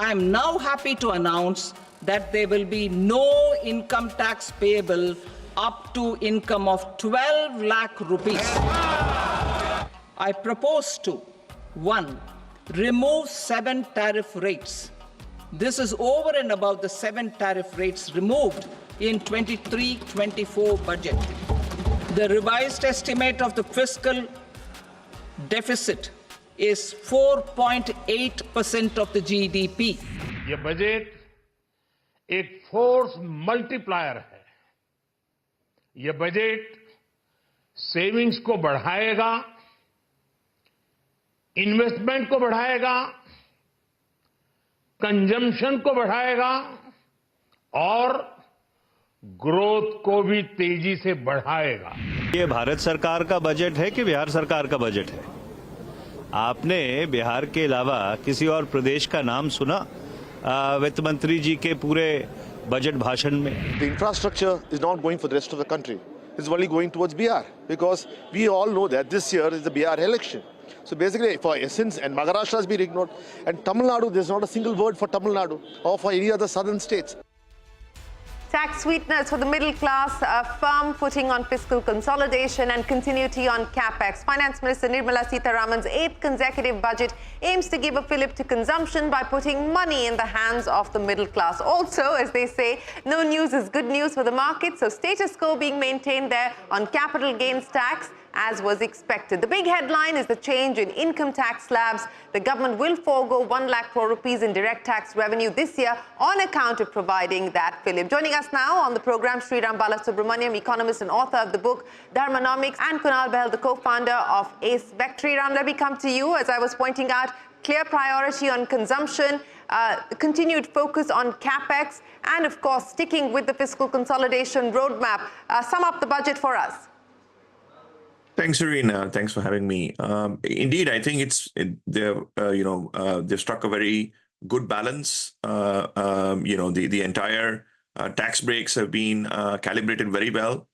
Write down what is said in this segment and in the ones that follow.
I am now happy to announce that there will be no income tax payable up to income of 12 lakh rupees. I propose to 1. Remove 7 tariff rates. This is over and above the 7 tariff rates removed in 23-24 budget. The revised estimate of the fiscal deficit is 4.8% of the GDP. ये budget एक force multiplier है। ये budget savings को बढ़ाएगा, investment को बढ़ाएगा, consumption को बढ़ाएगा और ग्रोथ को भी तेजी से बढ़ाएगा। ये भारत सरकार का बजट है कि बिहार सरकार का बजट है? आपने बिहार के अलावा किसी और प्रदेश का नाम सुना वित्त मंत्री जी के पूरे बजट भाषण में? The infrastructure is not going for the rest of the country. It's only going towards Bihar because we all know that this year is the Bihar election. So basically, for essence, and Maharashtra has been ignored, and Tamil Nadu, there's not a single word for Tamil Nadu or for any other southern states. Tax sweeteners for the middle class, a firm footing on fiscal consolidation and continuity on capex. Finance Minister Nirmala Sitharaman's 8th consecutive budget aims to give a fillip to consumption by putting money in the hands of the middle class. Also, as they say, no news is good news for the market, so status quo being maintained there on capital gains tax, as was expected. The big headline is the change in income tax slabs. The government will forego 1 lakh crore rupees in direct tax revenue this year on account of providing that fillip. Joining us now on the program, Sriram Balasubramanian, economist and author of the book Dharmanomics, and Kunal Bahl, the co-founder of Acevector. Sriram, let me come to you. As I was pointing out, clear priority on consumption, continued focus on capex, and of course, sticking with the fiscal consolidation roadmap. Sum up the budget for us. Thanks, Shereen. Thanks for having me. Indeed, I think they've struck a very good balance. The entire tax breaks have been calibrated very well.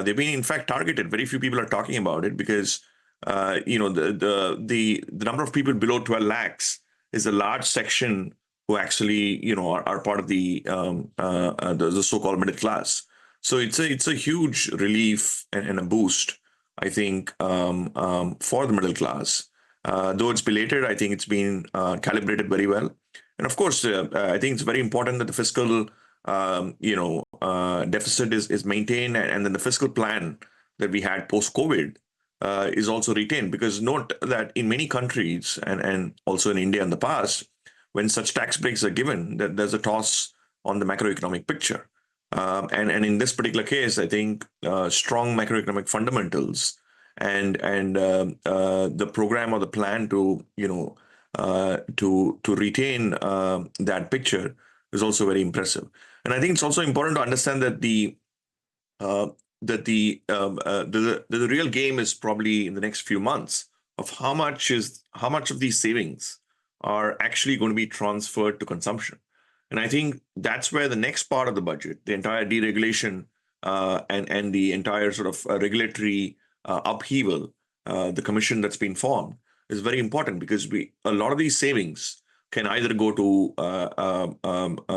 They've been, in fact, targeted. Very few people are talking about it because the number of people below 12 lakhs is a large section who actually are part of the so-called middle class. So it's a huge relief and a boost, I think, for the middle class. Though it's belated, I think it's been calibrated very well. And of course, I think it's very important that the fiscal, deficit is maintained, and then the fiscal plan that we had post-COVID is also retained. Because note that in many countries, and also in India in the past, when such tax breaks are given, that there's a toss on the macroeconomic picture. And in this particular case, I think strong macroeconomic fundamentals and the program or the plan to retain that picture is also very impressive. And I think it's also important to understand that the real game is probably in the next few months of how much of these savings are actually going to be transferred to consumption. And I think that's where the next part of the budget, the entire deregulation and the entire sort of regulatory upheaval, the commission that's been formed, is very important, because a lot of these savings can either go to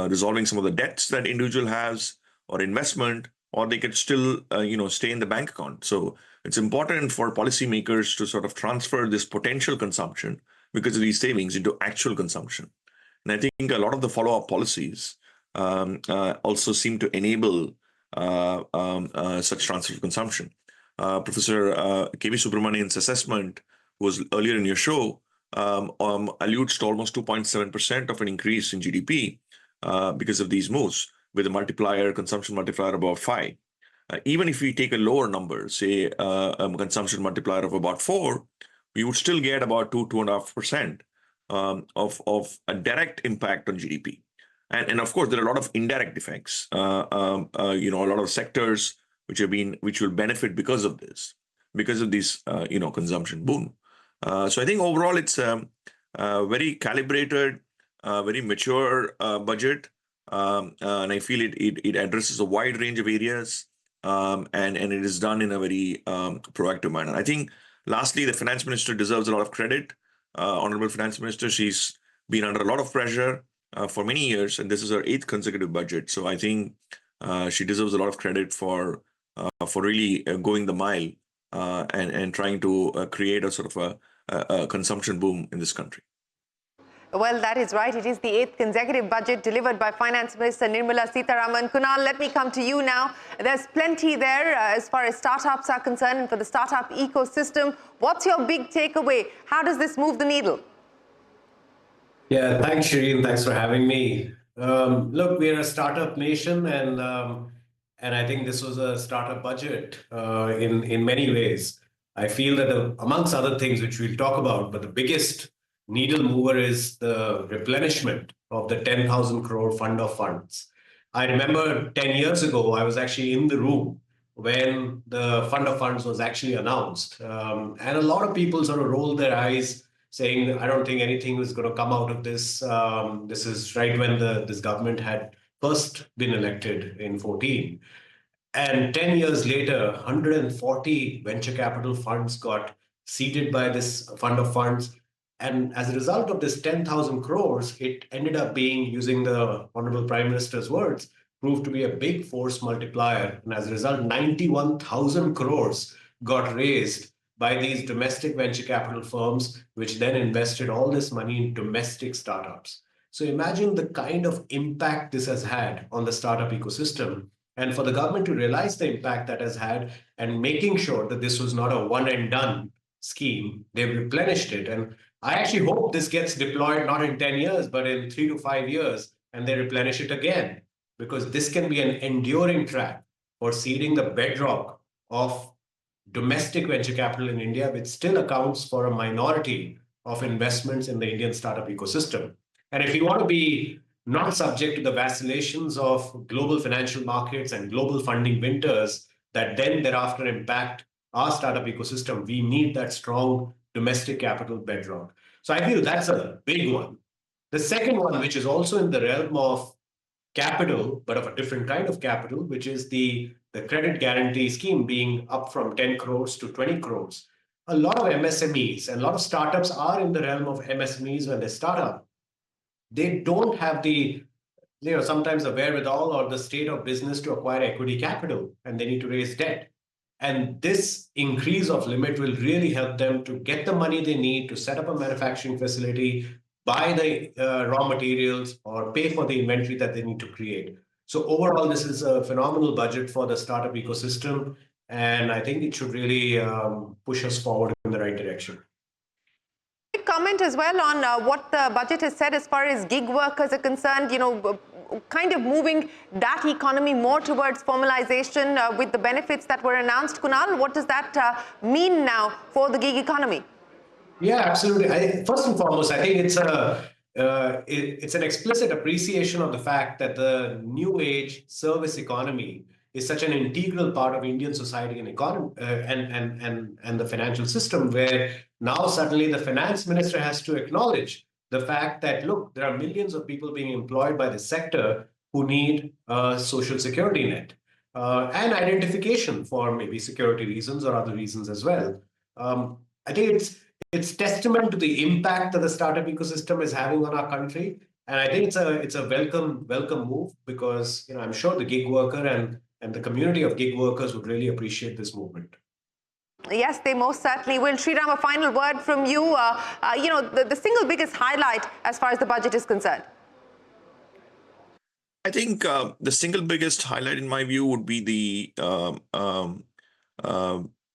resolving some of the debts that individual has, or investment, or they could still stay in the bank account. So it's important for policymakers to sort of transfer this potential consumption because of these savings into actual consumption. And I think a lot of the follow-up policies also seem to enable such transfer of consumption. Professor K.V. Subramanian's assessment, who was earlier in your show, alludes to almost 2.7% of an increase in GDP because of these moves, with a consumption multiplier above 5. Even if we take a lower number, say a consumption multiplier of about 4, we would still get about 2.5%. Of a direct impact on GDP, and of course there are a lot of indirect effects. A lot of sectors which will benefit because of this, consumption boom. So I think overall it's a very calibrated, very mature budget, and I feel it addresses a wide range of areas, and it is done in a very proactive manner. I think lastly, the finance minister deserves a lot of credit. Honorable Finance Minister, she's been under a lot of pressure for many years, and this is her 8th consecutive budget. So I think she deserves a lot of credit for really going the mile and trying to create a sort of a consumption boom in this country. Well, that is right. It is the 8th consecutive budget delivered by Finance Minister Nirmala Sitharaman. Kunal, let me come to you now. There's plenty there as far as startups are concerned and for the startup ecosystem. What's your big takeaway? How does this move the needle? Yeah, thanks, Shereen. Thanks for having me. Look, we're a startup nation, and I think this was a startup budget in many ways. I feel that amongst other things which we'll talk about, but the biggest needle mover is the replenishment of the 10,000 crore fund of funds. I remember 10 years ago, I was actually in the room when the fund of funds was actually announced. And a lot of people sort of rolled their eyes saying, I don't think anything is going to come out of this. This is right when this government had first been elected in 14. And 10 years later, 140 venture capital funds got seeded by this fund of funds. And as a result of this 10,000 crores, it ended up being, using the Honorable Prime Minister's words, proved to be a big force multiplier. And as a result, 91,000 crores got raised by these domestic venture capital firms, which then invested all this money in domestic startups. So imagine the kind of impact this has had on the startup ecosystem. And for the government to realize the impact that has had and making sure that this was not a one and done scheme, they've replenished it. And I actually hope this gets deployed not in 10 years, but in 3 to 5 years, and they replenish it again, because this can be an enduring track for seeding the bedrock of domestic venture capital in India, which still accounts for a minority of investments in the Indian startup ecosystem. And if you want to be not subject to the vacillations of global financial markets and global funding winters that then thereafter impact our startup ecosystem, we need that strong domestic capital bedrock. So I feel that's a big one. The second one, which is also in the realm of capital, but of a different kind of capital, which is the credit guarantee scheme being up from 10 crores to 20 crores. A lot of MSMEs and a lot of startups are in the realm of MSMEs when they start up. They don't have the, sometimes the wherewithal or the state of business to acquire equity capital, and they need to raise debt. And this increase of limit will really help them to get the money they need to set up a manufacturing facility, buy the raw materials, or pay for the inventory that they need to create. So overall, this is a phenomenal budget for the startup ecosystem. And I think it should really push us forward in the right direction. Comment as well on what the budget has said as far as gig workers are concerned, kind of moving that economy more towards formalization with the benefits that were announced. Kunal, what does that mean now for the gig economy? Yeah, absolutely. First and foremost, I think it's an explicit appreciation of the fact that the new age service economy is such an integral part of Indian society and economy and the financial system, where now suddenly the finance minister has to acknowledge the fact that, look, there are millions of people being employed by the sector who need a social security net and identification for maybe security reasons or other reasons as well. I think it's testament to the impact that the startup ecosystem is having on our country. And I think it's a welcome move, because I'm sure the gig worker and the community of gig workers would really appreciate this movement. Yes, they most certainly will. Sriram, a final word from you. The single biggest highlight as far as the budget is concerned. I think the single biggest highlight, in my view, would be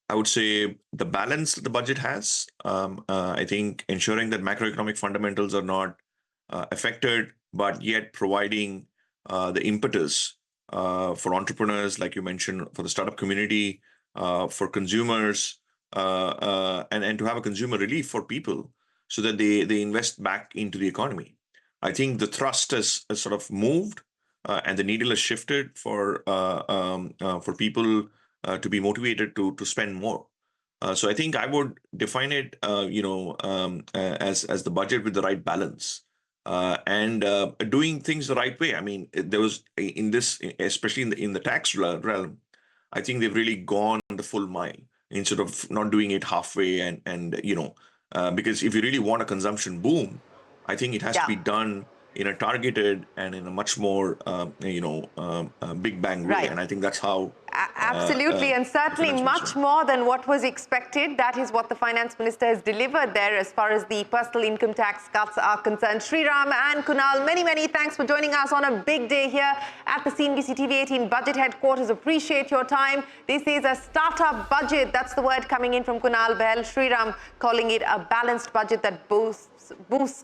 I would say the balance that the budget has. I think ensuring that macroeconomic fundamentals are not affected, but yet providing the impetus for entrepreneurs, like you mentioned, for the startup community, for consumers, and to have a consumer relief for people so that they invest back into the economy. I think the thrust has sort of moved and the needle has shifted for people to be motivated to spend more. So I think I would define it, as the budget with the right balance. And doing things the right way. I mean, there was in this, especially in the tax realm, I think they've really gone the full mile instead of not doing it halfway. Because if you really want a consumption boom, I think it has to be done in a targeted and in a much more, big bang way. Right. And I think that's how. Absolutely, and certainly much more than what was expected. That is what the finance minister has delivered there as far as the personal income tax cuts are concerned. Sriram and Kunal, many, many thanks for joining us on a big day here at the CNBC-TV18 Budget Headquarters. Appreciate your time. This is a startup budget. That's the word coming in from Kunal Bahl. Sriram calling it a balanced budget that boosts